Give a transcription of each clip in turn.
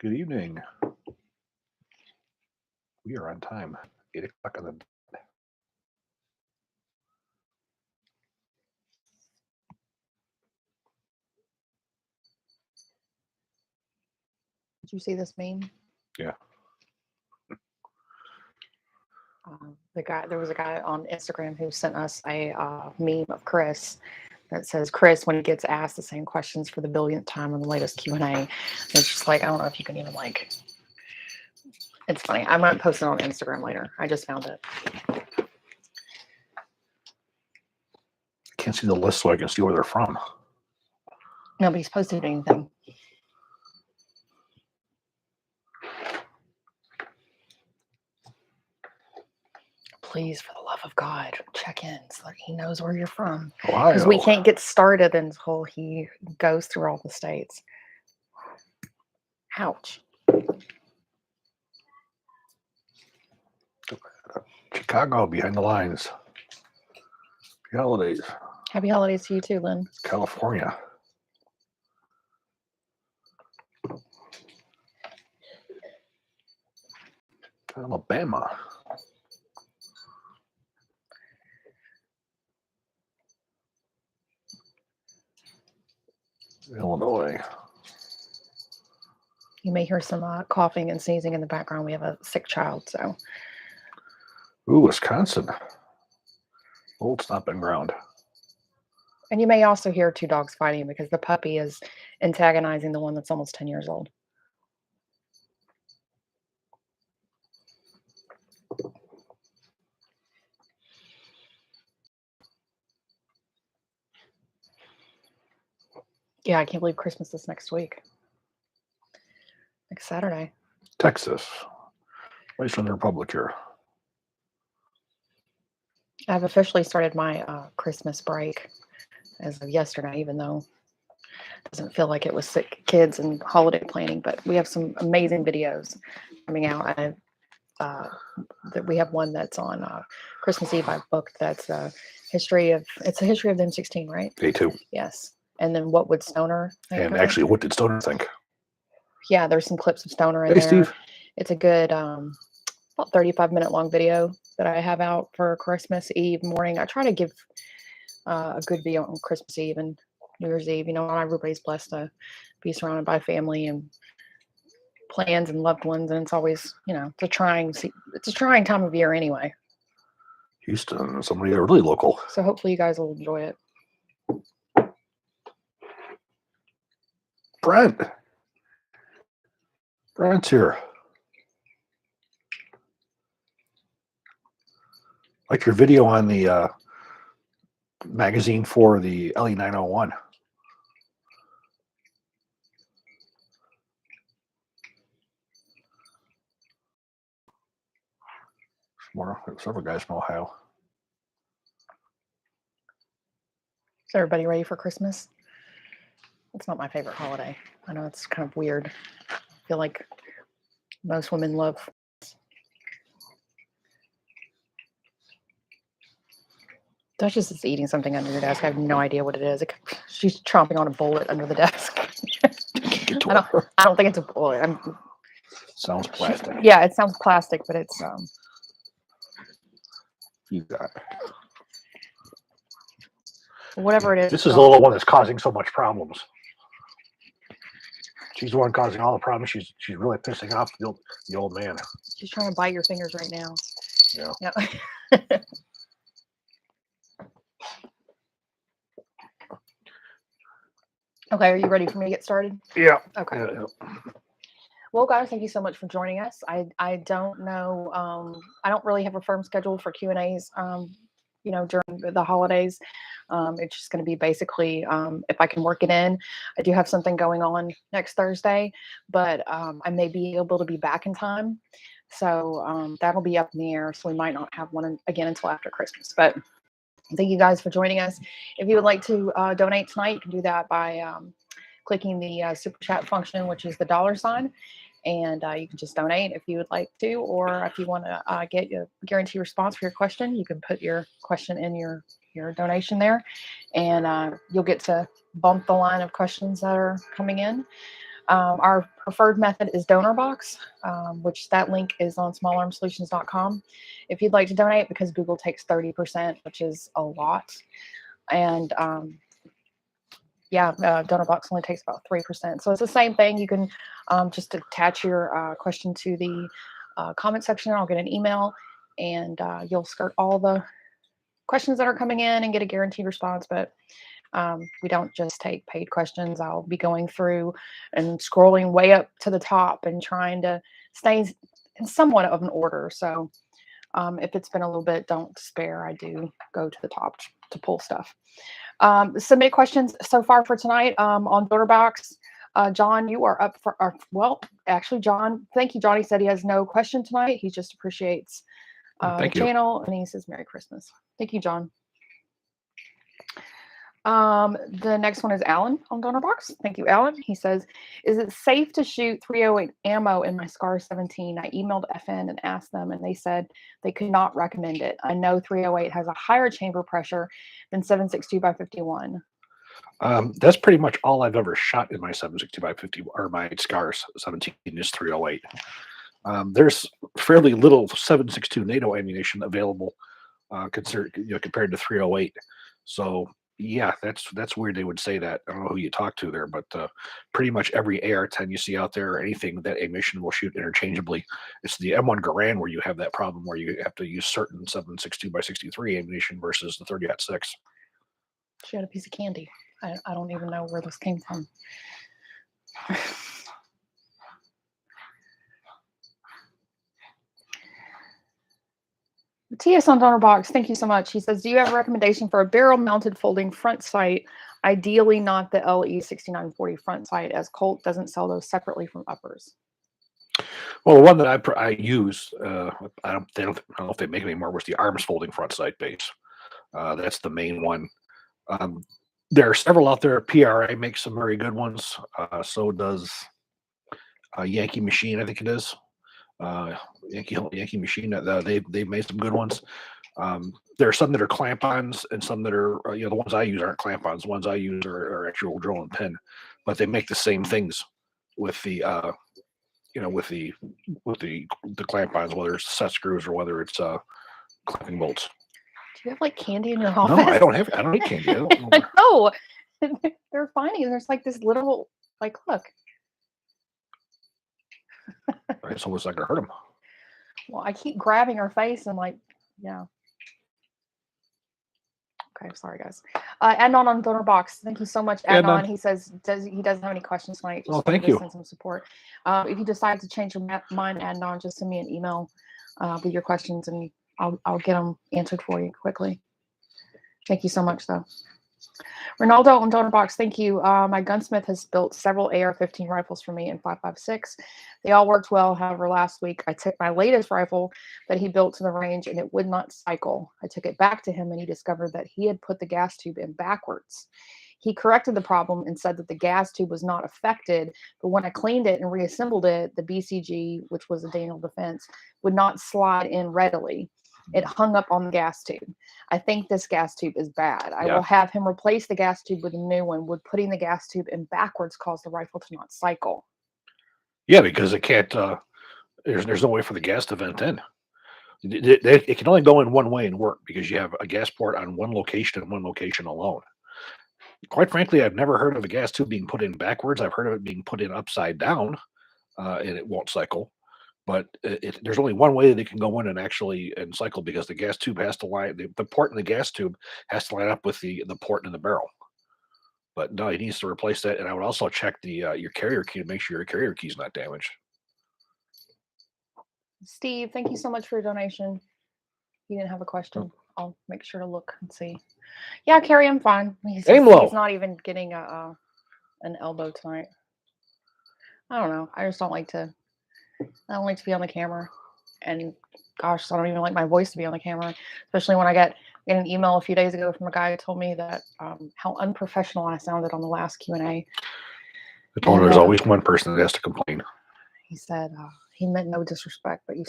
Good evening. We are on time. 8 o'clock on the dot. Did you see this meme? Yeah. There was a guy on Instagram who sent us a meme of Chris that says Chris when he gets asked the same questions for the billionth time on the latest Q&A. It's just like, I don't know if you can even like. It's funny. I might post it on Instagram later. I just found it. Can't see the list so I can see where they're from. Nobody's posted anything. Please, for the love of God, check in so that he knows where you're from. Because we can't get started until he goes through all the states. Ouch. Chicago, behind the lines. Happy holidays. Happy holidays to you too, Lynn. California. Alabama. Illinois. You may hear some coughing and sneezing in the background. We have a sick child, so. Ooh, Wisconsin. Old stomping ground. And you may also hear two dogs fighting because the puppy is antagonizing the one that's almost 10 years old. Yeah, I can't believe Christmas is next week. Next Saturday. Texas. Right from the Republic here. I've officially started my Christmas break as of yesterday, even though it doesn't feel like it was sick kids and holiday planning, but we have some amazing videos coming out. We have one that's on Christmas Eve. I've booked that's a history of the M16, right? Day 2. Yes. And then what would Stoner think? And actually, what did Stoner think? Yeah, there's some clips of Stoner in there. Steve. It's a good about 35-minute long video that I have out for Christmas Eve morning. I try to give a good video on Christmas Eve and New Year's Eve. You know, everybody's blessed to be surrounded by family and plans and loved ones, and it's always, you know, it's a trying time of year anyway. Houston, somebody really local. So hopefully you guys will enjoy it. Brent's here. Like your video on the magazine for the LE901. Several guys from Ohio. Is everybody ready for Christmas? It's not my favorite holiday. I know it's kind of weird. I feel like most women love. Duchess is eating something under the desk. I have no idea what it is. She's chomping on a bullet under the desk. I don't think it's a bullet. Sounds plastic. Yeah, it sounds plastic, but it's You got whatever it is. This is the little one that's causing so much problems. She's the one causing all the problems. She's really pissing off the old man. She's trying to bite your fingers right now. Yeah. Okay, are you ready for me to get started? Yeah. Okay. Yeah. Well, guys, thank you so much for joining us. I don't know. I don't really have a firm schedule for Q&As. You know, during the holidays, it's just going to be basically if I can work it in. I do have something going on next Thursday, but I may be able to be back in time, so that'll be up in the air. So we might not have one again until after Christmas. But thank you guys for joining us. If you would like to donate tonight, you can do that by clicking the super chat function, which is the $, and you can just donate if you would like to, or if you want to get a guaranteed response for your question, you can put your question in your donation there, and you'll get to bump the line of questions that are coming in. Our preferred method is DonorBox, which that link is on smallarmsolutions.com. If you'd like to donate, because Google takes 30%, which is a lot. And DonorBox only takes about 3%. So it's the same thing. You can just attach your question to the comment section. I'll get an email, and you'll skirt all the questions that are coming in and get a guaranteed response. But we don't just take paid questions. I'll be going through and scrolling way up to the top and trying to stay in somewhat of an order. So if it's been a little bit, don't despair. I do go to the top to pull stuff. Submit questions so far for tonight on DonorBox. John, you are up for, actually, John, thank you. Johnny said he has no question tonight. He just appreciates the channel, and he says Merry Christmas. Thank you, John. The next one is Alan on DonorBox. Thank you, Alan. He says, is it safe to shoot 308 ammo in my SCAR 17? I emailed FN and asked them, and they said they could not recommend it. I know 308 has a higher chamber pressure than 7.62 by 51. That's pretty much all I've ever shot in my 7.62 by 50 or my SCAR 17 is 308. There's fairly little 7.62 NATO ammunition available compared to 308. So yeah, that's weird they would say that. I don't know who you talk to there, but pretty much every AR-10 you see out there, or anything that ammunition will shoot interchangeably, it's the M1 Garand where you have that problem where you have to use certain 7.62 by 63 ammunition versus the 30-06. She had a piece of candy. I don't even know where this came from. TS on DonorBox, thank you so much. He says, do you have a recommendation for a barrel-mounted folding front sight? Ideally, not the LE6940 front sight, as Colt doesn't sell those separately from uppers. Well, the one that I use, I don't know if they make it anymore, was the Arms folding front sight base. That's the main one. There are several out there. PRA makes some very good ones. So does Yankee Machine, I think it is. Yankee Machine. They've made some good ones. There are some that are clamp-ons, and some that are the ones I use aren't clamp-ons. The ones I use are actual drill and pin, but they make the same things with the with the clamp-ons, whether it's set screws or whether it's clamping bolts. Do you have like candy in your office? No, I don't have. I don't eat candy. No, they're funny. There's like this little look. It's almost like I hurt them. Well, I keep grabbing her face and yeah. Okay, sorry guys. Adnan on DonorBox, thank you so much, Adnan. He says he doesn't have any questions tonight. Just thank you. Send some support. If you decide to change your mind, Adnan, just send me an email with your questions, and I'll get them answered for you quickly. Thank you so much, though. Ronaldo on DonorBox, thank you. My gunsmith has built several AR-15 rifles for me in 5.56. They all worked well. However, last week I took my latest rifle that he built to the range, and it would not cycle. I took it back to him, and he discovered that he had put the gas tube in backwards. He corrected the problem and said that the gas tube was not affected, but when I cleaned it and reassembled it, the BCG, which was a Daniel Defense, would not slide in readily. It hung up on the gas tube. I think this gas tube is bad. I will have him replace the gas tube with a new one. Would putting the gas tube in backwards cause the rifle to not cycle? Yeah, because it can't. There's no way for the gas to vent in. It can only go in one way and work because you have a gas port on one location and one location alone. Quite frankly, I've never heard of a gas tube being put in backwards. I've heard of it being put in upside down, and it won't cycle. But there's only one way that it can go in and cycle, because the gas tube has to line, the port in the gas tube has to line up with the port in the barrel. But no, he needs to replace that. And I would also check your carrier key to make sure your carrier key is not damaged. Steve, thank you so much for your donation. You didn't have a question. I'll make sure to look and see. Yeah, Carrie, I'm fine. He's not even getting an elbow tonight. I don't know. I just don't like to. I don't like to be on the camera, and gosh, I don't even like my voice to be on the camera, especially when I get an email a few days ago from a guy who told me that how unprofessional I sounded on the last Q&A. I told there's always one person that has to complain. He said he meant no disrespect, but you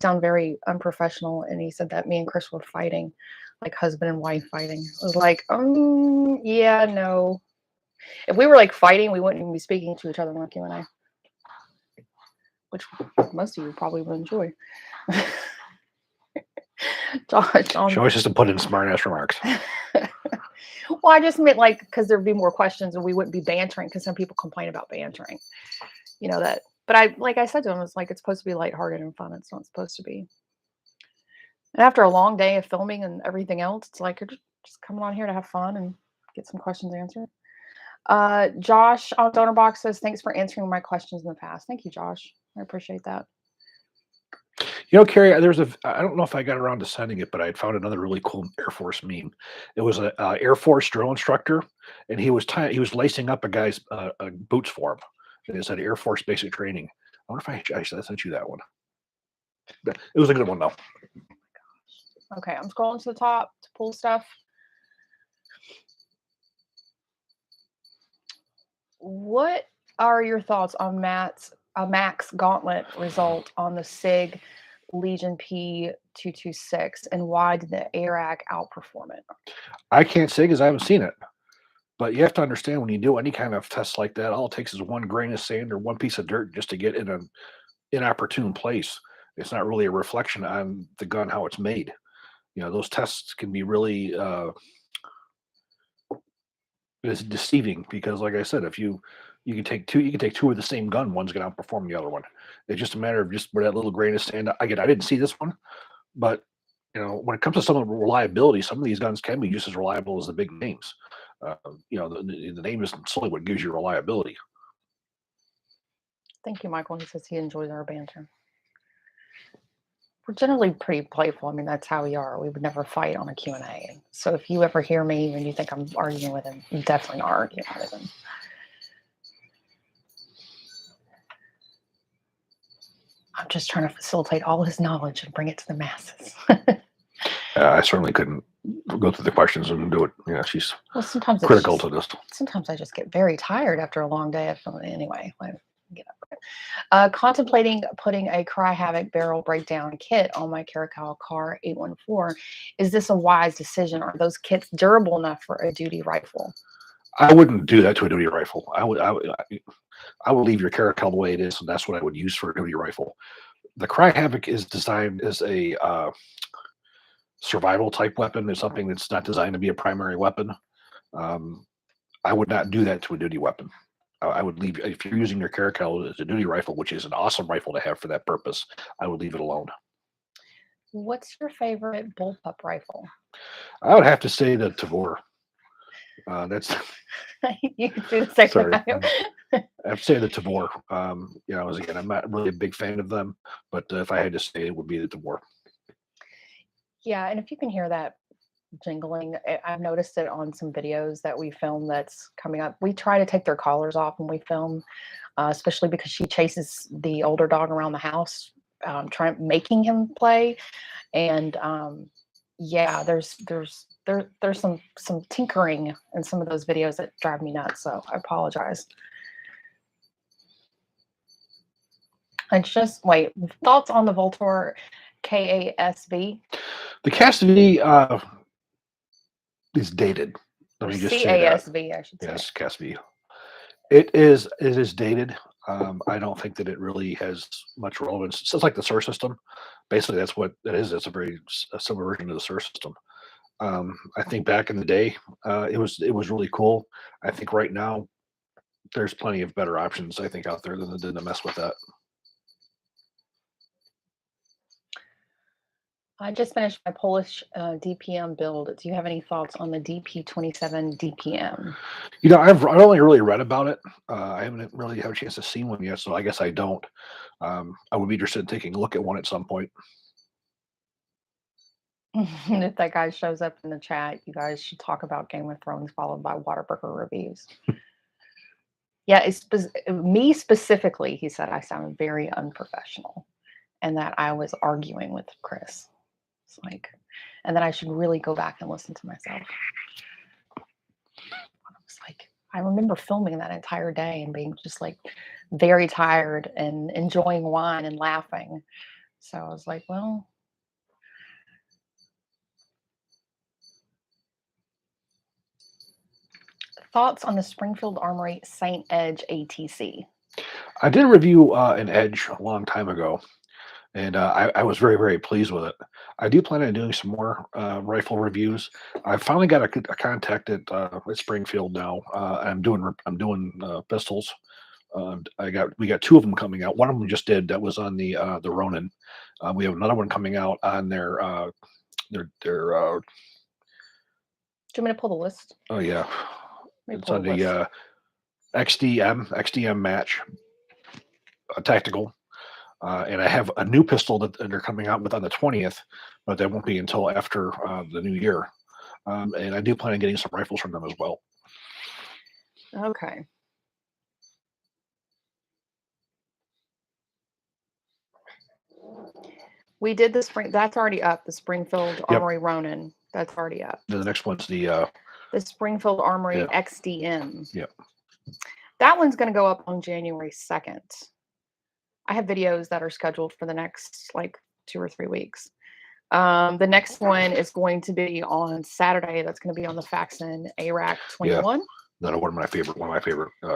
sound very unprofessional, and he said that me and Chris were fighting, like husband and wife fighting. I was like, yeah, no. If we were like fighting, we wouldn't even be speaking to each other in the Q&A, which most of you probably would enjoy. Josh, She always has to put in smart ass remarks. well, I just meant like because there'd be more questions and we wouldn't be bantering because some people complain about bantering. You know that. But like I said to him, it's like it's supposed to be lighthearted and fun. It's not supposed to be. And after a long day of filming and everything else, it's like you're just coming on here to have fun and get some questions answered. Josh on Donor Box says, thanks for answering my questions in the past. Thank you, Josh. I appreciate that. You know, Carrie, I don't know if I got around to sending it, but I had found another really cool Air Force meme. It was a Air Force drill instructor, and he was lacing up a guy's boots for him. And it said Air Force basic training. I wonder if I sent you that one. It was a good one though. Okay, I'm scrolling to the top to pull stuff. What are your thoughts on Mac's gauntlet result on the SIG Legion P226, and why did the ARAG outperform it? I can't say because I haven't seen it, but you have to understand when you do any kind of test like that, all it takes is one grain of sand or one piece of dirt just to get in an inopportune place. It's not really a reflection on the gun how it's made. You know, those tests can be really it's deceiving because, like I said, if you can take two of the same gun, one's going to outperform the other one. It's just a matter of just where that little grain of sand. Again, I didn't see this one, but you know, when it comes to some of the reliability, some of these guns can be just as reliable as the big names. You know, the name isn't solely what gives you reliability. Thank you, Michael. He says he enjoys our banter. We're generally pretty playful. I mean, that's how we are. We would never fight on a Q&A. So if you ever hear me and you think I'm arguing with him, I'm definitely not arguing with him. I'm just trying to facilitate all his knowledge and bring it to the masses. I certainly couldn't go through the questions and do it. Yeah, she's sometimes critical to this. Sometimes I just get very tired after a long day of filming. Anyway, get up. Contemplating putting a Cry Havoc barrel breakdown kit on my Caracal Car 814. Is this a wise decision? Are those kits durable enough for a duty rifle? I wouldn't do that to a duty rifle. I would leave your Caracal the way it is, and that's what I would use for a duty rifle. The Cry Havoc is designed as a survival type weapon. It's something that's not designed to be a primary weapon. I would not do that to a duty weapon. I would leave, if you're using your Caracal as a duty rifle, which is an awesome rifle to have for that purpose, I would leave it alone. What's your favorite bullpup rifle? I would have to say the Tavor. That's you can do the second. Sorry. I have to say the Tavor. You know, again, I'm not really a big fan of them, but if I had to say, it would be the Tavor. Yeah, and if you can hear that jingling, I've noticed it on some videos that we film that's coming up. We try to take their collars off when we film, especially because she chases the older dog around the house, making him play. And yeah, there's some tinkering in some of those videos that drive me nuts. So I apologize. It's just wait. Thoughts on the Voltor KASV? The KASV is dated. Let me just say that. CASV, I should say. Yes, KASV. It is dated. I don't think that it really has much relevance. It's like the SIR system. Basically, that's what it is. It's a similar version of the SIR system. I think back in the day, it was really cool. I think right now, there's plenty of better options, I think, out there than to mess with that. I just finished my Polish DPM build. Do you have any thoughts on the DP27 DPM? You know, I've only really read about it. I haven't really had a chance to see one yet, so I guess I don't. I would be interested in taking a look at one at some point. If that guy shows up in the chat, you guys should talk about Game of Thrones followed by Whataburger reviews. Yeah, it's me specifically. He said I sounded very unprofessional, and that I was arguing with Chris. It's like, and then I should really go back and listen to myself. I was like, I remember filming that entire day and being just like very tired and enjoying wine and laughing. So I was like, well. Thoughts on the Springfield Armory Saint Edge ATC? I did review an Edge a long time ago, and I was very, very pleased with it. I do plan on doing some more rifle reviews. I finally got a contact at Springfield now. I'm doing pistols. We got two of them coming out. One of them just did. That was on the Ronin. We have another one coming out on their Do you want me to pull the list? oh yeah, Let me it's pull on the list. the XDM match tactical. And I have a new pistol that they're coming out with on the 20th, but that won't be until after the new year. And I do plan on getting some rifles from them as well. Okay. We did the spring. That's already up. The Springfield Armory Ronin. That's already up. Then the next one's the Springfield Armory yeah. XDM. Yep. That one's going to go up on January 2nd. I have videos that are scheduled for the next like 2 or 3 weeks. The next one is going to be on Saturday. That's going to be on the Faxon ARAC 21. One of my favorite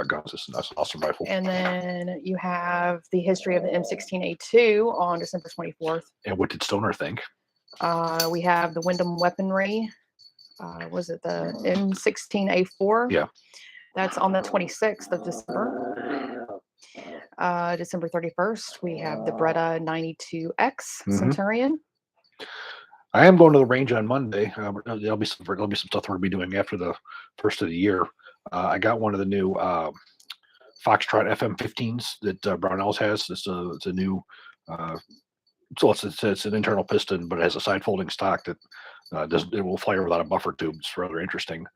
guns. It's an awesome rifle. And then you have the history of the M16A2 on December 24th. And what did Stoner think? We have the Wyndham Weaponry. Was it the M16A4? Yeah. That's on the 26th of December. December 31st, we have the Beretta 92X Centurion. I am going to the range on Monday. There'll be some stuff we'll be doing after the first of the year. I got one of the new Foxtrot FM15s that Brownells has. It's a new, so it's an internal piston, but it has a side folding stock that it will fire without a buffer tube. It's rather interesting.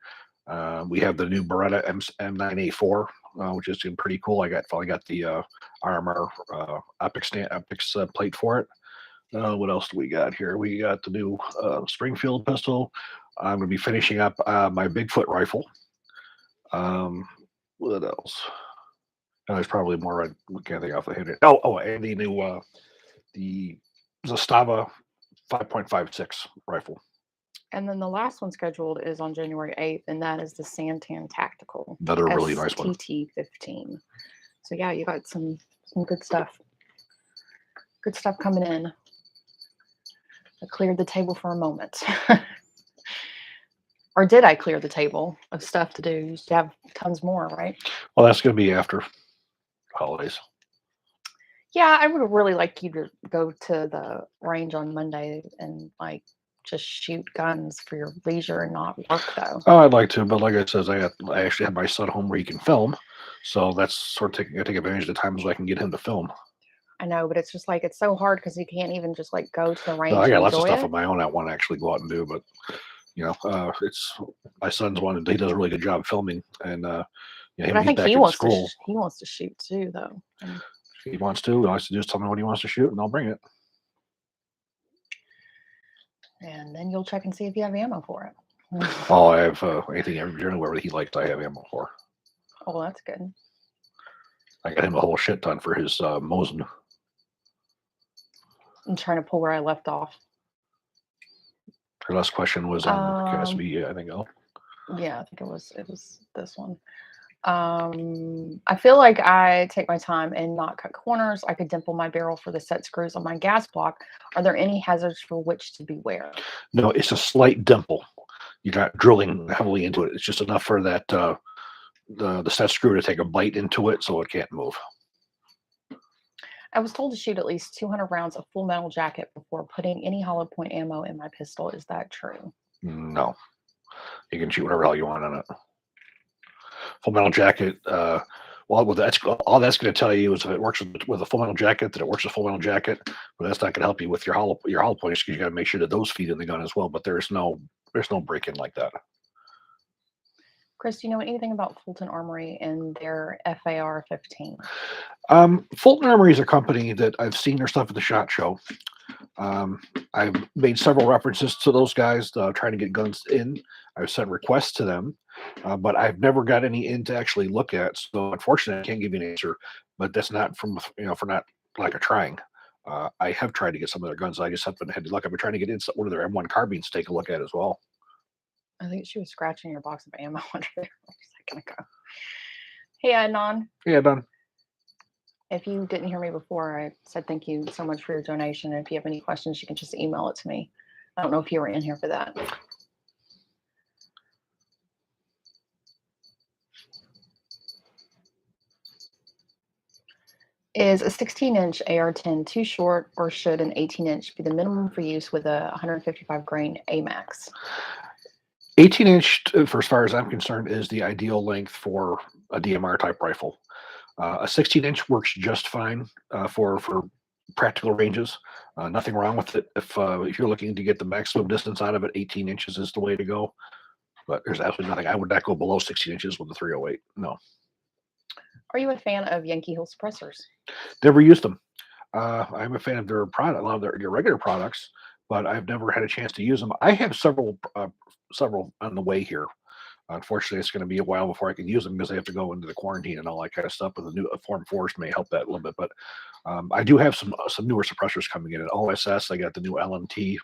We have the new Beretta M9A4, which is pretty cool. Finally got the RMR optics plate for it. What else do we got here? We got the new Springfield pistol. I'm going to be finishing up my Bigfoot rifle. What else? There's probably more. I can't think off the head. And the new the Zastava 5.56 rifle. And then the last one scheduled is on January 8th, and that is the Santan Tactical. Another really nice one. STT-15. So yeah, you got some good stuff. Good stuff coming in. I cleared the table for a moment. Or did I clear the table of stuff to do? You should have tons more, right? Well, that's going to be after holidays. Yeah, I would really like you to go to the range on Monday and like just shoot guns for your leisure and not work though. Oh, I'd like to, but like I said, I actually have my son home where he can film, so that's sort of take advantage of the times where I can get him to film. I know, but it's just like it's so hard because you can't even just like go to the range. No, I got lots of stuff of my own I want to actually go out and do, but it's my son's one. He does a really good job filming, and but I think he wants to shoot too, though. And he wants to. All he has to do is tell me what he wants to shoot, and I'll bring it. And then you'll check and see if you have ammo for it. Oh, I have anything generally wherever he likes. I have ammo for. Oh, that's good. I got him a whole shit ton for his Mosin. I'm trying to pull where I left off. Her last question was on KSB, I think. Yeah, I think it was this one. I feel like I take my time and not cut corners. I could dimple my barrel for the set screws on my gas block. Are there any hazards for which to beware? No, it's a slight dimple. You're not drilling heavily into it. It's just enough for that the set screw to take a bite into it so it can't move. I was told to shoot at least 200 rounds of full metal jacket before putting any hollow point ammo in my pistol. Is that true? No. You can shoot whatever hell you want on it. Full metal jacket, all that's going to tell you is if it works with a full metal jacket, that it works with full metal jacket, but that's not going to help you with your hollow points because you got to make sure that those feed in the gun as well. But there's no break in like that. Chris, do you know anything about Fulton Armory and their FAR-15? Fulton Armory is a company that I've seen their stuff at the SHOT Show. I've made several references to those guys trying to get guns in. I've sent requests to them, but I've never got any in to actually look at. So unfortunately, I can't give you an answer. But that's not for not lack of trying. I have tried to get some of their guns. I just haven't had luck. I've been trying to get in one of their M1 carbines to take a look at as well. I think she was scratching your box of ammo under there. gonna go. Hey, Adnan. Yeah, done. If you didn't hear me before, I said thank you so much for your donation. And if you have any questions, you can just email it to me. I don't know if you were in here for that. Is a 16-inch AR-10 too short, or should an 18-inch be the minimum for use with a 155 grain AMAX? 18-inch, for as far as I'm concerned, is the ideal length for a DMR type rifle. A 16-inch works just fine for practical ranges. Nothing wrong with it. If you're looking to get the maximum distance out of it, 18 inches is the way to go. But there's absolutely nothing. I would not go below 16 inches with the 308. No, Are you a fan of Yankee Hill suppressors? never used them. I'm a fan of their product, a lot of their regular products, but I've never had a chance to use them. I have several on the way here. Unfortunately, it's going to be a while before I can use them because I have to go into the quarantine and all that kind of stuff. But the new Form 4s may help that a little bit. But I do have some newer suppressors coming in at OSS. I got the new LMT.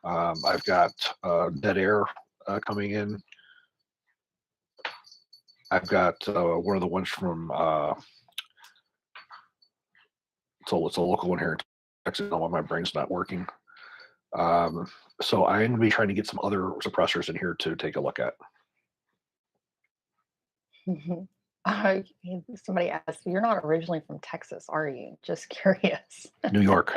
I've got Dead Air coming in. I've got one of the ones from it's a local one here in Texas. I don't know why my brain's not working. So I'm going to be trying to get some other suppressors in here to take a look at. Somebody asked, you're not originally from Texas, are you? Just curious. New York.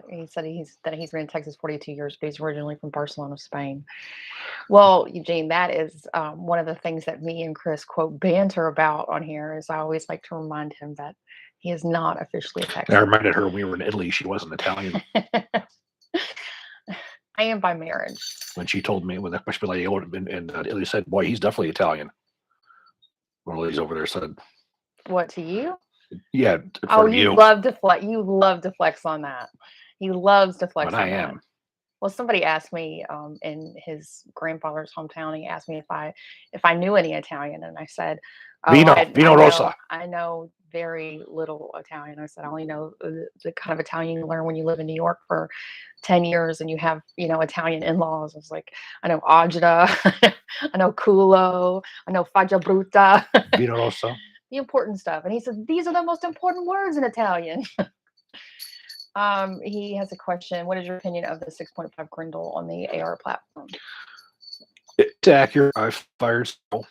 He said he's been in Texas 42 years, but he's originally from Barcelona, Spain. Well, Eugene, that is one of the things that me and Chris quote banter about on here. Is I always like to remind him that he is not officially a Texan. I reminded her when we were in Italy, she wasn't Italian. I am by marriage. When she told me, when the question lady in Italy said, "Boy, he's definitely Italian." One of the ladies over there said, "What to you?" Yeah. Oh, you love to flex. You love to flex on that. He loves to flex. But on I am. That. Well, somebody asked me in his grandfather's hometown. He asked me if I knew any Italian, and I said, Vino Rosa. I know very little Italian. I said I only know the kind of Italian you learn when you live in New York for 10 years and you have Italian in-laws. I was like, I know agita, I know culo, I know faccia brutta. Vino Rosa. The important stuff. And he said these are the most important words in Italian. He has a question. What is your opinion of the 6.5 Grindle on the AR platform? It's accurate. I've fired several.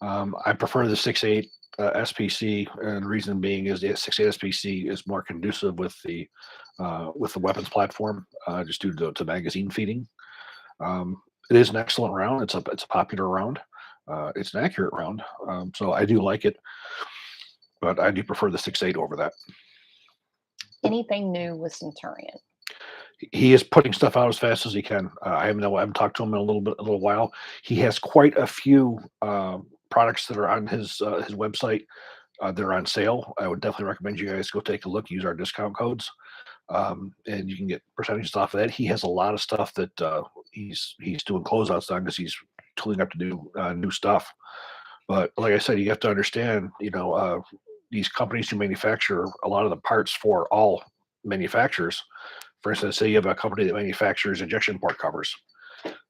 I prefer the 6.8 SPC, and the reason being is the 6.8 SPC is more conducive with the weapons platform, just due to magazine feeding. It is an excellent round. It's a popular round. It's an accurate round, so I do like it, but I do prefer the 6.8 over that. Anything new with Centurion? He is putting stuff out as fast as he can. I haven't talked to him in a little while. He has quite a few products that are on his website. They're on sale. I would definitely recommend you guys go take a look. Use our discount codes, and you can get percentages off of that. He has a lot of stuff that he's doing closeouts on because he's tooling up to do new stuff. But like I said, you have to understand, these companies who manufacture a lot of the parts for all manufacturers. For instance, say you have a company that manufactures injection port covers.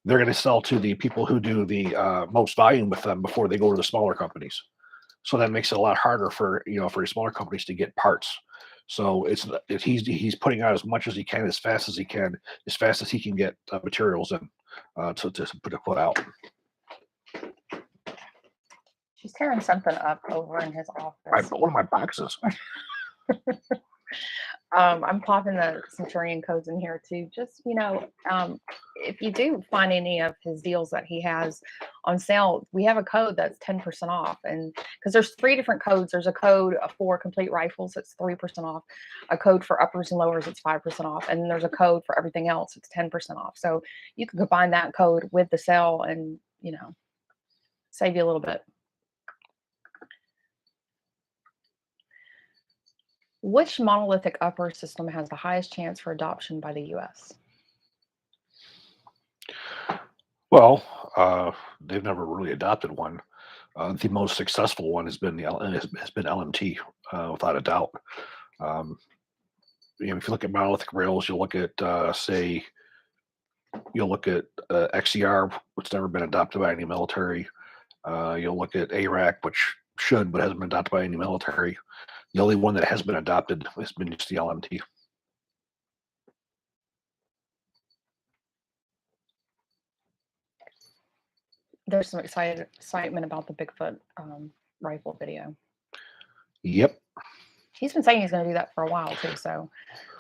They're going to sell to the people who do the most volume with them before they go to the smaller companies. So that makes it a lot harder for the smaller companies to get parts. So he's putting out as much as he can, as fast as he can get materials in to put out. She's tearing something up over in his office. I put one of my boxes. I'm popping the Centurion codes in here too. Just, if you do find any of his deals that he has on sale, we have a code that's 10% off. And because there's 3 different codes, there's a code for complete rifles, it's 3% off, a code for uppers and lowers, it's 5% off. And then there's a code for everything else, it's 10% off. So you can combine that code with the sale and, save you a little bit. Which monolithic upper system has the highest chance for adoption by the U.S.? Well, they've never really adopted one. The most successful one has been LMT, without a doubt. If you look at monolithic rails, you'll look at XCR, which has never been adopted by any military. You'll look at ARAC, which should but hasn't been adopted by any military. The only one that has been adopted has been just the LMT. There's some excitement about the Bigfoot rifle video. Yep. He's been saying he's going to do that for a while too, so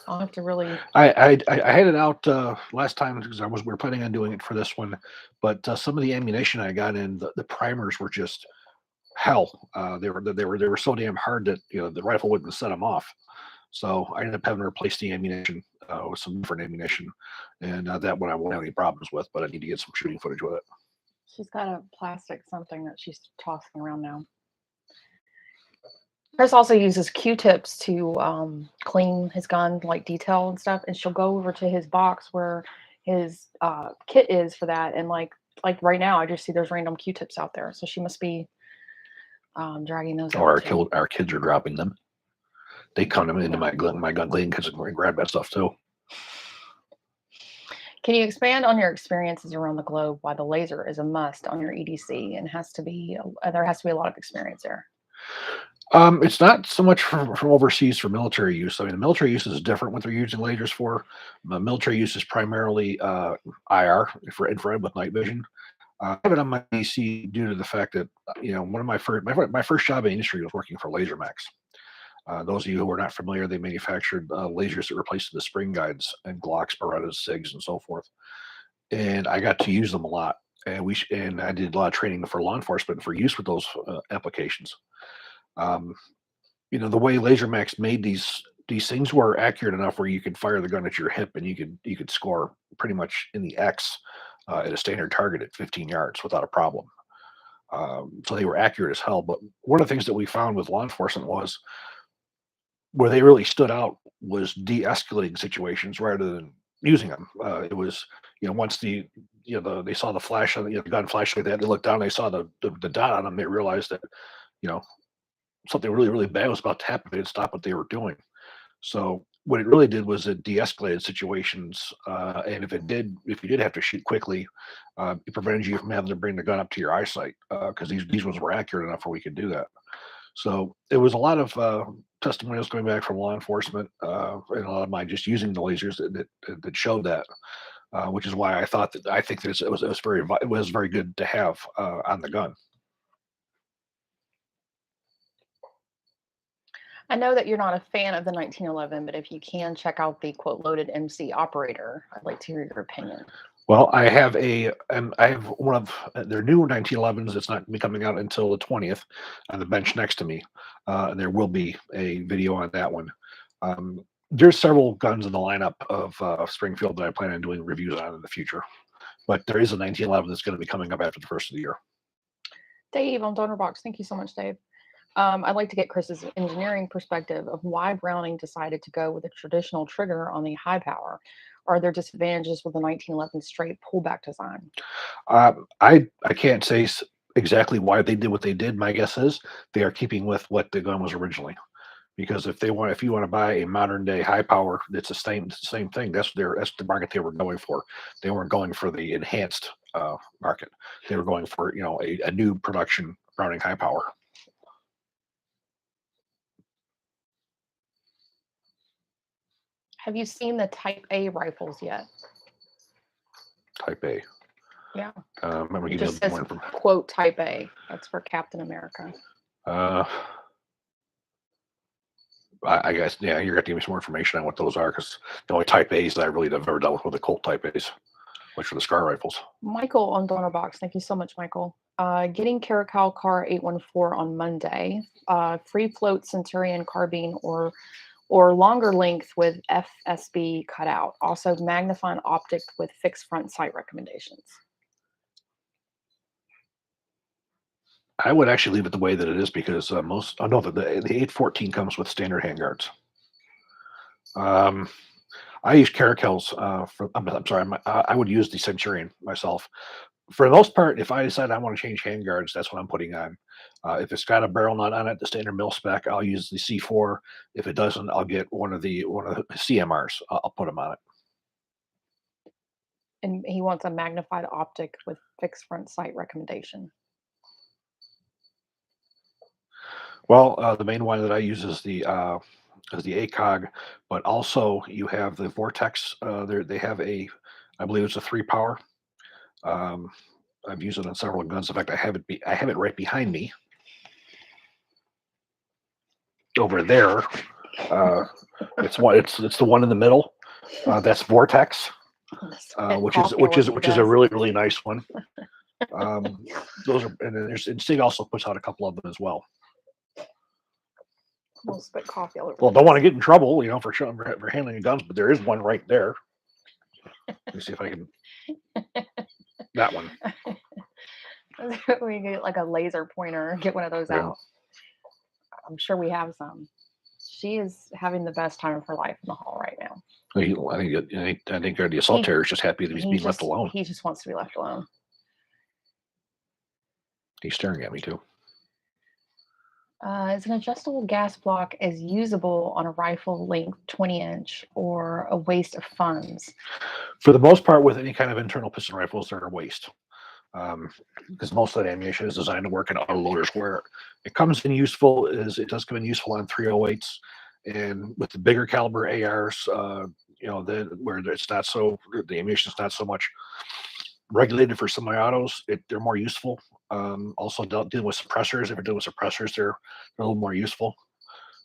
I'll have to really. I had it out last time because we were planning on doing it for this one, but some of the ammunition I got in, the primers were just hell. They were so damn hard that the rifle wouldn't set them off. So I ended up having to replace the ammunition with some different ammunition, and that one I won't have any problems with. But I need to get some shooting footage with it. She's got a plastic something that she's tossing around now. Chris also uses Q-tips to clean his gun, like detail and stuff. And she'll go over to his box where his kit is for that. And like right now, I just see there's random Q-tips out there. So she must be dragging those out. Or our kids are dropping them. They come into my gun cleaning because we grab that stuff too. Can you expand on your experiences around the globe? Why the laser is a must on your EDC and there has to be a lot of experience there. It's not so much from overseas for military use. I mean, the military use is different what they're using lasers for. Military use is primarily IR for infrared with night vision. I have it on my PC due to the fact that one of my first job in the industry was working for LaserMax. Those of you who are not familiar, they manufactured lasers that replaced the spring guides and Glocks, Berettas, SIGs, and so forth. And I got to use them a lot. And I did a lot of training for law enforcement for use with those applications. The way LaserMax made these things were accurate enough where you could fire the gun at your hip and you could score pretty much in the X at a standard target at 15 yards without a problem. So they were accurate as hell. But one of the things that we found with law enforcement was where they really stood out was de-escalating situations rather than using them. It was, once they saw the flash on the gun flash like that, they looked down, they saw the dot on them, they realized that, something really, really bad was about to happen. They didn't stop what they were doing. So what it really did was it de-escalated situations. And if you did have to shoot quickly, it prevented you from having to bring the gun up to your eyesight because these ones were accurate enough where we could do that. So it was a lot of testimonials going back from law enforcement and a lot of mine just using the lasers that showed that, which is why I think that it was very good to have on the gun. I know that you're not a fan of the 1911, but if you can check out the quote loaded MC operator, I'd like to hear your opinion. Well, I have one of their new 1911s. It's not coming out until the 20th on the bench next to me. And there will be a video on that one. There's several guns in the lineup of Springfield that I plan on doing reviews on in the future. But there is a 1911 that's going to be coming up after the first of the year. Dave on DonorBox. Thank you so much, Dave. I'd like to get Chris's engineering perspective of why Browning decided to go with a traditional trigger on the high power. Are there disadvantages with the 1911 straight pullback design? I can't say exactly why they did what they did. My guess is they are keeping with what the gun was originally. Because if you want to buy a modern day high power, it's the same thing. That's the market they were going for. They weren't going for the enhanced market. They were going for a new production Browning high power. Have you seen the Type A rifles yet? Type A. Yeah. Remember, it just says quote Type A. That's for Captain America. I guess, yeah, you're going to give me some more information on what those are, because the only Type A's that I really have ever dealt with were the Colt Type A's, which are the SCAR rifles. Michael on DonorBox. Thank you so much, Michael. Getting Caracal Car 814 on Monday. Free float Centurion carbine or longer length with FSB cutout. Also magnifying optic with fixed front sight recommendations. I would actually leave it the way that it is because the 814 comes with standard handguards. I use Caracals I would use the Centurion myself. For the most part, if I decide I want to change handguards, that's what I'm putting on. If it's got a barrel nut on it, the standard mil spec, I'll use the C4. If it doesn't, I'll get one of the CMRs. I'll put them on it. And he wants a magnified optic with fixed front sight recommendation. Well, the main one that I use is the ACOG, but also you have the Vortex. They have I believe it's a 3 power. Um, I've used it on several guns. In fact, I have it right behind me over there. Uh, it's the one in the middle. That's Vortex, which is a really nice one. Um, those are and Sig also puts out a couple of them as well. We'll spit coffee all over. Well, don't want to get in trouble, for handling guns, but there is one right there. Let me see if I can. That one. We get like a laser pointer, get one of those Yeah. out. I'm sure we have some. She is having the best time of her life in the hall right now. I think the assault terror is just happy that he's being left alone. He just wants to be left alone. He's staring at me too. Is an adjustable gas block as usable on a rifle length 20-inch or a waste of funds? For the most part, with any kind of internal pistol rifles, they're a waste. Because most of that ammunition is designed to work in autoloaders. Where it comes in useful is it does come in useful on 308s, and with the bigger caliber ARs, where it's not so the ammunition is not so much regulated for semi-autos, they're more useful. Also, dealing with suppressors. If you're dealing with suppressors, they're a little more useful.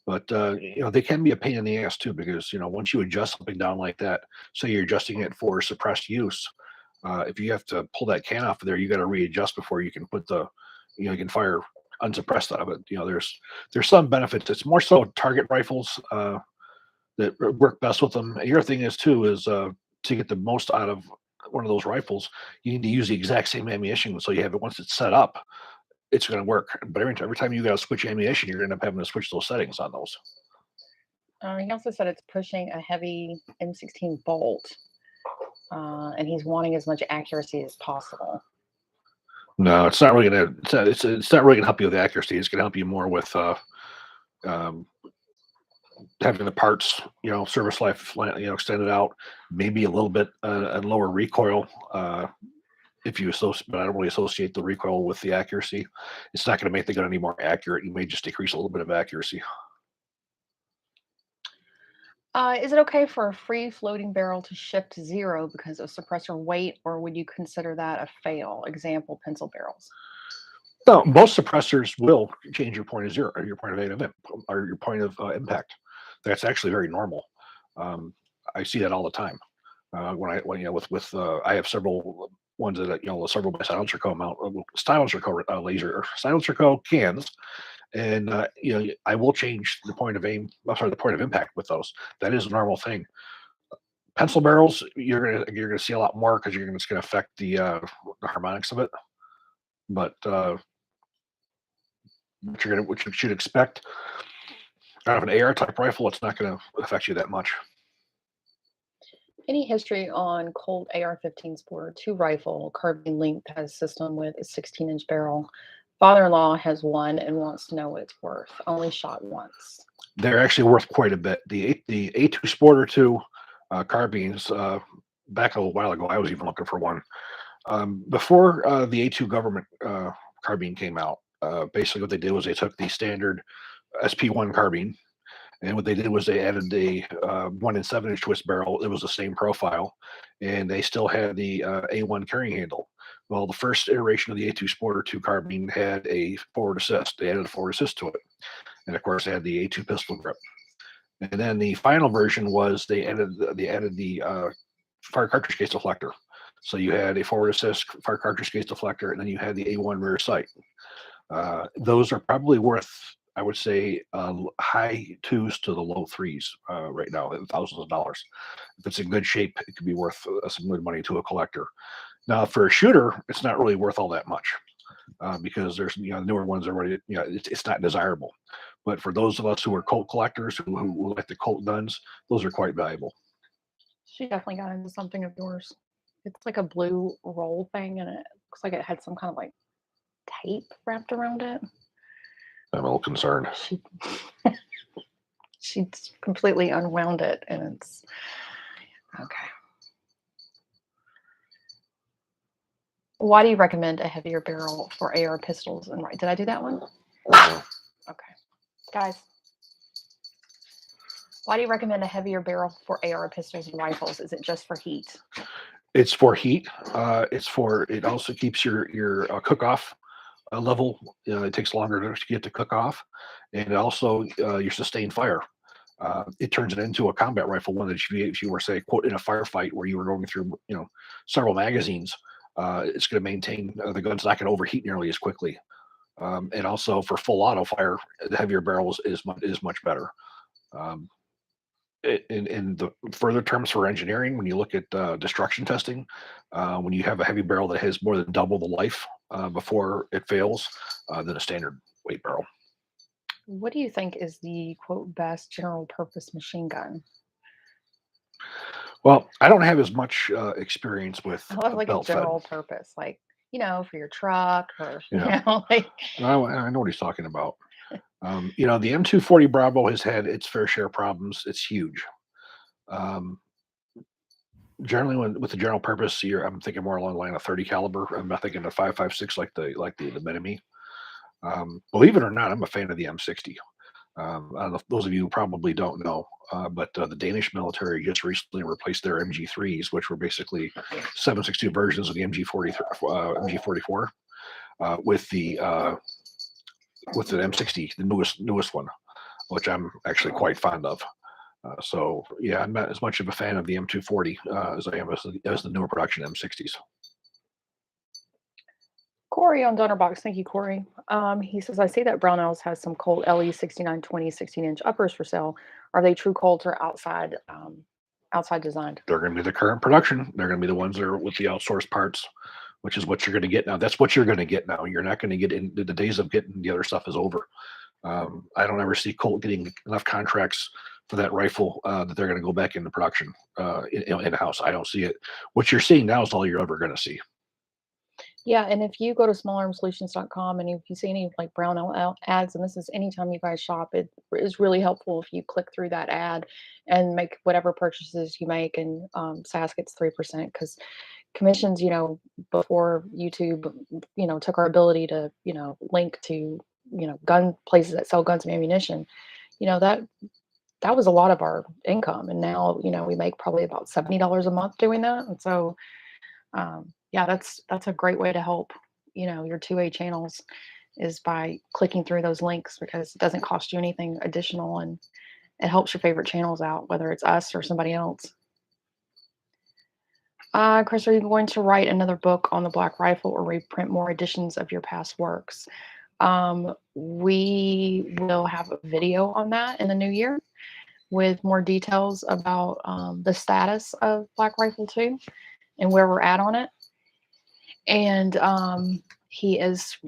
But they can be a pain in the ass too, because once you adjust something down like that, say you're adjusting it for suppressed use, if you have to pull that can off of there, you got to readjust before you can you can fire unsuppressed out of it. There's some benefits. It's more so target rifles that work best with them. And the other thing is too is to get the most out of one of those rifles, you need to use the exact same ammunition. So you have it once it's set up, it's going to work. But every time you got to switch ammunition, you're going to end up having to switch those settings on those. He also said it's pushing a heavy M16 bolt, and he's wanting as much accuracy as possible. No, it's not really going to. It's not really going to help you with accuracy. It's going to help you more with having the parts, service life, extended out, maybe a little bit and lower recoil. If you associate, but I don't really associate the recoil with the accuracy. It's not going to make the gun any more accurate. You may just decrease a little bit of accuracy. Is it okay for a free floating barrel to shift to 0 because of suppressor weight, or would you consider that a fail? Example, pencil barrels. No, most suppressors will change your point of zero, or your point of or your point of impact. That's actually very normal. I see that all the time. I have several ones that several by silencer co mount, silencer co laser or silencer co cans, and I will change the point of aim. The point of impact with those. That is a normal thing. Pencil barrels, you're gonna see a lot more because it's gonna affect the harmonics of it. But what you should expect out of an AR type rifle, it's not going to affect you that much. Any history on Colt AR-15 Sporter 2 rifle carbine length has system with a 16-inch barrel? Father-in-law has one and wants to know what it's worth. Only shot once. They're actually worth quite a bit. The A2 Sporter 2 carbines, back a little while ago, I was even looking for one. Before the A2 government carbine came out, basically what they did was they took the standard SP1 carbine, and what they did was they added the 1 and 7-inch twist barrel. It was the same profile, and they still had the A1 carrying handle. Well, the first iteration of the A2 Sporter 2 carbine had a forward assist. They added a forward assist to it, and of course, they had the A2 pistol grip. And then the final version was they added the fire cartridge case deflector. So you had a forward assist fire cartridge case deflector, and then you had the A1 rear sight. Those are probably worth, I would say, high 2s to the low 3s right now, thousands of dollars. If it's in good shape, it could be worth some good money to a collector. Now, for a shooter, it's not really worth all that much because there's newer ones already. It's not desirable. But for those of us who are Colt collectors who like the Colt guns, those are quite valuable. She definitely got into something of yours. It's like a blue roll thing, and it looks like it had some kind of like tape wrapped around it. I'm a little concerned. She completely unwound it, and it's okay. Why do you recommend a heavier barrel for AR pistols? And did I do that one? Uh, Okay. Guys, why do you recommend a heavier barrel for AR pistols and rifles? Is it just for heat? It's for heat. It also keeps your cook off level. It takes longer to get to cook off, and also your sustained fire. It turns it into a combat rifle. One that if you were, say, quote, in a firefight where you were going through, several magazines, it's going to maintain the gun's not going to overheat nearly as quickly. And also for full auto fire, the heavier barrels is much better. Um, in the further terms for engineering, when you look at destruction testing, when you have a heavy barrel that has more than double the life before it fails than a standard weight barrel. What do you think is the quote best general purpose machine gun? Well, I don't have as much experience with I love like a belt fed. general purpose, like, for your truck or, Yeah, like, I know what he's talking about. The M240 Bravo has had its fair share of problems. It's huge. Um, Generally, with the general purpose, I'm thinking more along the line of 30 caliber. I'm not thinking the 5.56 like the Mini. Believe it or not, I'm a fan of the M60. I don't know if those of you who probably don't know, but the Danish military just recently replaced their MG3s, which were basically 7.62 versions of the MG44, with the M60, the newest one, which I'm actually quite fond of. So yeah, I'm not as much of a fan of the M240 as I am as the newer production M60s. Corey on Donnerbox. Thank you, Corey. He says, I see that Brownells has some Colt LE 6920 16-inch uppers for sale. Are they true Colts or outside designed? They're going to be the current production. They're going to be the ones that are with the outsourced parts, which is what you're going to get now. That's what you're going to get now. You're not going to get in the days of getting the other stuff is over. I don't ever see Colt getting enough contracts for that rifle that they're going to go back into production in-house. I don't see it. What you're seeing now is all you're ever going to see. Yeah, and if you go to smallarmsolutions.com and if you see any like Brownell ads, and this is anytime you guys shop, it is really helpful if you click through that ad and make whatever purchases you make, and SAS gets 3% because commissions, before YouTube, took our ability to, link to, gun places that sell guns and ammunition, that was a lot of our income. And now, we make probably about $70 a month doing that. And so, yeah, that's a great way to help, your 2A channels is by clicking through those links because it doesn't cost you anything additional and it helps your favorite channels out, whether it's us or somebody else. Chris, are you going to write another book on the Black Rifle or reprint more editions of your past works? We will have a video on that in the new year with more details about the status of Black Rifle 2 and where we're at on it. And he is,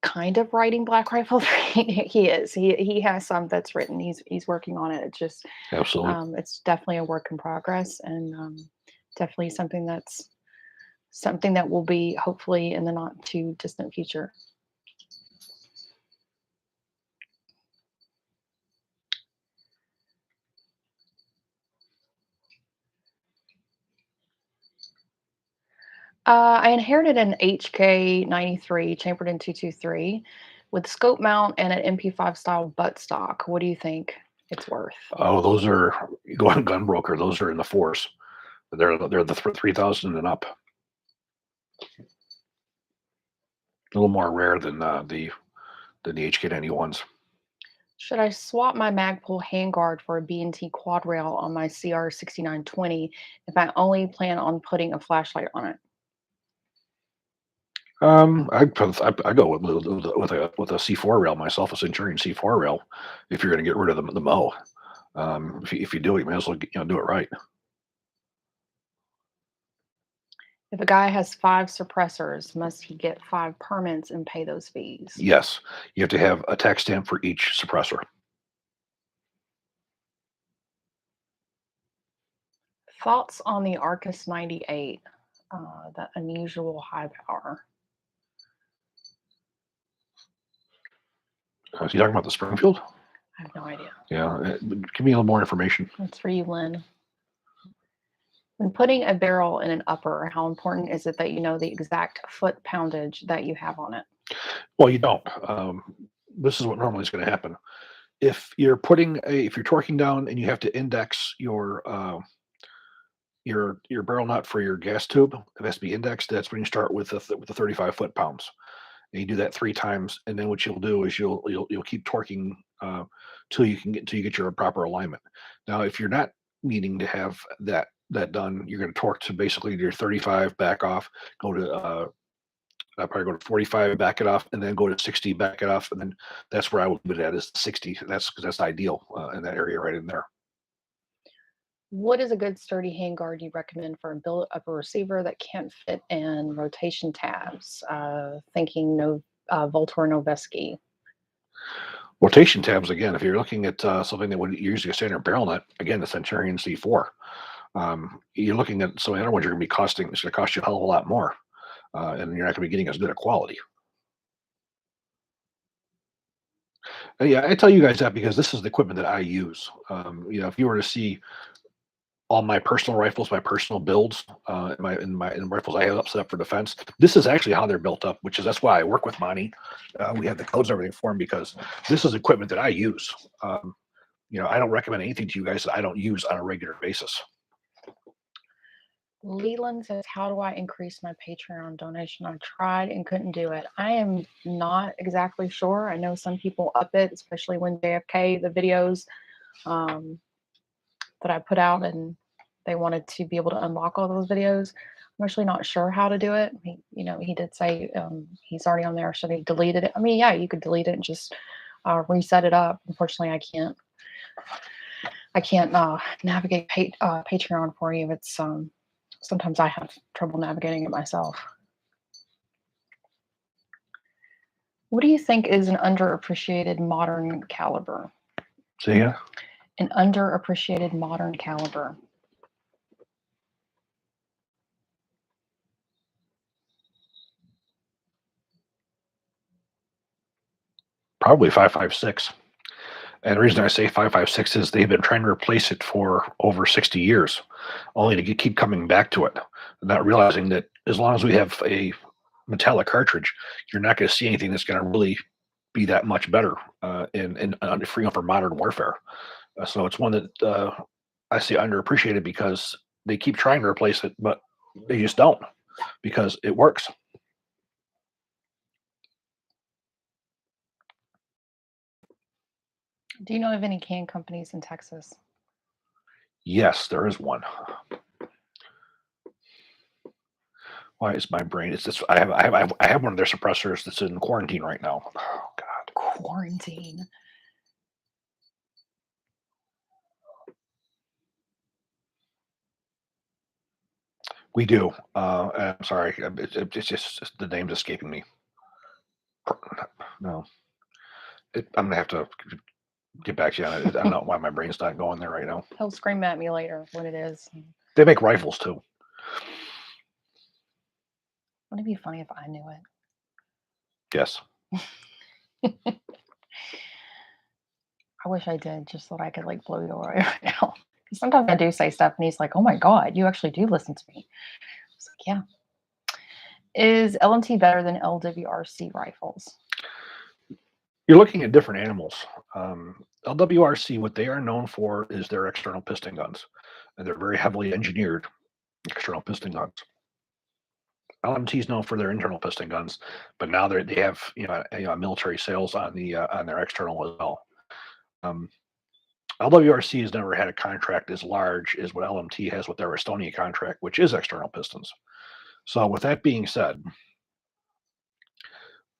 kind of writing Black Rifle 3. He is. He has some that's written. He's working on it. It's just Absolutely. it's definitely a work in progress, and definitely something that will be hopefully in the not too distant future. I inherited an HK 93 chambered in 223 with scope mount and an MP5 style buttstock. What do you think it's worth? Oh, those are, you go on Gun Broker. Those are in the fours. They're the 3,000 and up. A little more rare than the HK91s. Should I swap my Magpul handguard for a B&T quad rail on my CR 6920 if I only plan on putting a flashlight on it? I go with a C4 rail myself, a Centurion C4 rail. If you're going to get rid of the Mo, if you do it, you may as well do it right. If a guy has 5 suppressors, must he get 5 permits and pay those fees? Yes, you have to have a tax stamp for each suppressor. Thoughts on the Arcus 98, that unusual high power? Is he talking about the Springfield? I have no idea. Yeah, give me a little more information. That's for you, Lynn. When putting a barrel in an upper, how important is it that you know the exact foot poundage that you have on it? Well, you don't. this is what normally is going to happen. If you're torquing down and you have to index your barrel nut for your gas tube, it has to be indexed. That's when you start with the 35 foot-pounds. And you do that 3 times, and then what you'll do is you'll keep torquing till you get your proper alignment. Now, if you're not needing to have that done, you're going to torque to basically your 35, back off, go to I probably go to 45, back it off, and then go to 60, back it off, and then that's where I would put it at is 60. That's because that's ideal in that area right in there. What is a good sturdy handguard you recommend for a built-up receiver that can't fit in rotation tabs? Thinking no Voltor Noveski. Rotation tabs again. If you're looking at something that would use a standard barrel nut, again the Centurion C4. You're looking at some other ones you're going to be costing. It's going to cost you a hell of a lot more, and you're not going to be getting as good a quality. Yeah, I tell you guys that because this is the equipment that I use. If you were to see all my personal rifles, my personal builds, in rifles I have up set up for defense. This is actually how they're built up, that's why I work with Monty. We have the codes and everything for them because this is equipment that I use. I don't recommend anything to you guys that I don't use on a regular basis. Leland says, how do I increase my Patreon donation? I tried and couldn't do it. I am not exactly sure. I know some people up it, especially when JFK, the videos that I put out, and they wanted to be able to unlock all those videos. I'm actually not sure how to do it. He did say he's already on there, so they deleted it. I mean, yeah, you could delete it and just reset it up. Unfortunately, I can't navigate Patreon for you. It's sometimes I have trouble navigating it myself. What do you think is an underappreciated modern caliber? So yeah. An underappreciated modern caliber. Probably 5.56. And the reason I say 5.56 is they've been trying to replace it for over 60 years, only to keep coming back to it, not realizing that as long as we have a metallic cartridge, you're not going to see anything that's going to really be that much better in for modern warfare. So it's one that I see underappreciated because they keep trying to replace it, but they just don't because it works. Do you know of any can companies in Texas? Yes, there is one. Why is my brain? It's this. I have one of their suppressors that's in quarantine right now. Oh God, quarantine. We do. I'm sorry. It's just the name's escaping me. No, I'm gonna have to get back to you on it. I don't know why my brain's not going there right now. He'll scream at me later what it is. They make rifles too. Wouldn't it be funny if I knew it? Yes. I wish I did, just so that I could like blow you away right now. Sometimes I do say stuff and he's like, oh my God, you actually do listen to me. I was like, yeah. Is LMT better than LWRC rifles? You're looking at different animals. LWRC, what they are known for is their external piston guns, and they're very heavily engineered external piston guns. LMT is known for their internal piston guns, but now they have military sales on their external as well. LWRC has never had a contract as large as what LMT has with their Estonia contract, which is external pistons. So with that being said,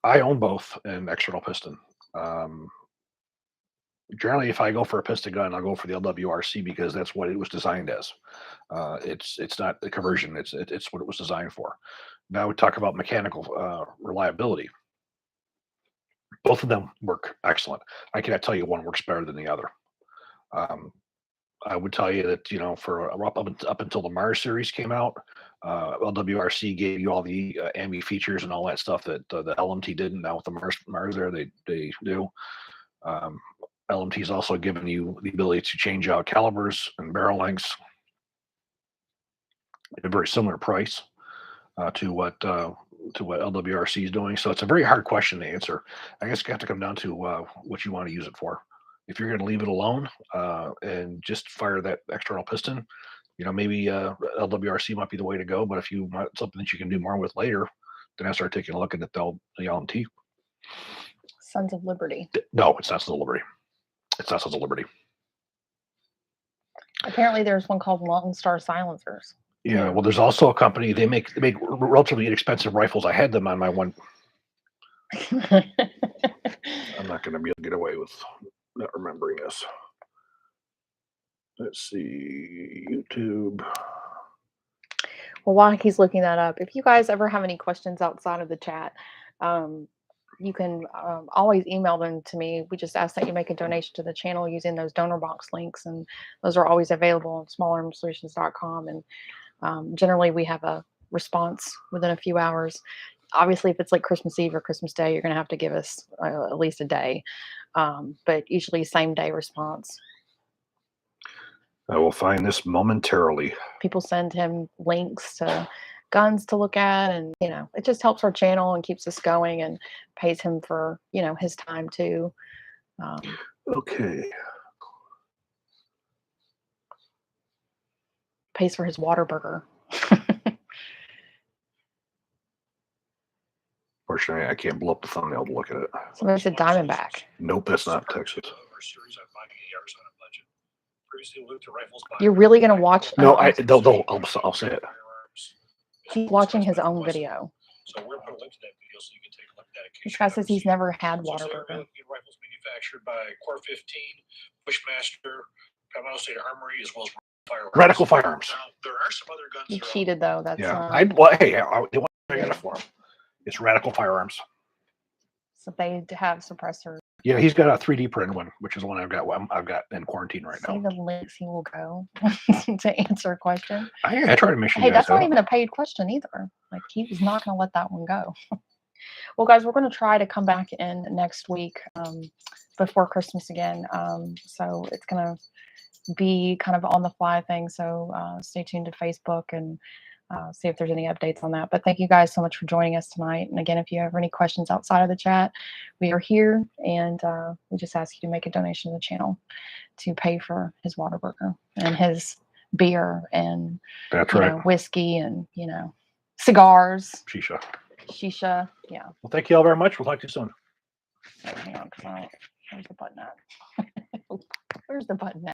I own both an external piston. Generally, if I go for a piston gun, I'll go for the LWRC because that's what it was designed as. It's not the conversion; it's what it was designed for. Now we talk about mechanical reliability. Both of them work excellent. I cannot tell you one works better than the other. I would tell you that for up until the Mars series came out, LWRC gave you all the AMI features and all that stuff that the LMT didn't. Now with the Mars there, they do. LMT's also given you the ability to change out calibers and barrel lengths at a very similar price to what to what LWRC is doing. So it's a very hard question to answer. I guess you have to come down to what you want to use it for. If you're going to leave it alone and just fire that external piston, maybe LWRC might be the way to go. But if you want something that you can do more with later, then I start taking a look at the LMT. Sons of Liberty. No, it's not Sons of Liberty. It's not Sons of Liberty. Apparently, there's one called Lone Star Silencers. Yeah, well, there's also a company. They make relatively inexpensive rifles. I had them on my one. I'm not going to be able to get away with not remembering this. Let's see, YouTube. Well, while he's looking that up, if you guys ever have any questions outside of the chat, you can always email them to me. We just ask that you make a donation to the channel using those donor box links, and those are always available on smallarmsolutions.com. And generally, we have a response within a few hours. Obviously, if it's like Christmas Eve or Christmas Day, you're going to have to give us at least a day, but usually same day response. I will find this momentarily. People send him links to guns to look at, and it just helps our channel and keeps us going and pays him for his time too. Okay. Pays for his Whataburger. Fortunately, I can't blow up the thumbnail to look at it. Somebody said Diamondback. Nope, that's not Texas. You're really gonna watch? No, I'll say it. He's watching his own video. So we're putting a link to that video so you can take a look at it. This guy says he's never had So Whataburger. rifles manufactured by Core 15, Bushmaster, Colorado State Armory, as well as Firearms. Radical Firearms. Now, there are some other guns. You that are cheated though. That's Yeah. they want I got it for him. It's Radical Firearms. so they have suppressors. Yeah, he's got a 3D printed one, which is the one I've got in quarantine right See now. the links he will go to answer a question. I try to make sure. Hey, you guys that's not know. even a paid question either. Like he was not going to let that one go. Well, guys, we're going to try to come back in next week before Christmas again. So it's going to be kind of on the fly thing. So stay tuned to Facebook and see if there's any updates on that. But thank you guys so much for joining us tonight. And again, if you have any questions outside of the chat, we are here, and we just ask you to make a donation to the channel to pay for his Whataburger and his beer and That's right. whiskey and cigars, Shisha. Yeah. Well, thank you all very much. We'll talk to you soon. Hang on, where's the button at? Where's the button at?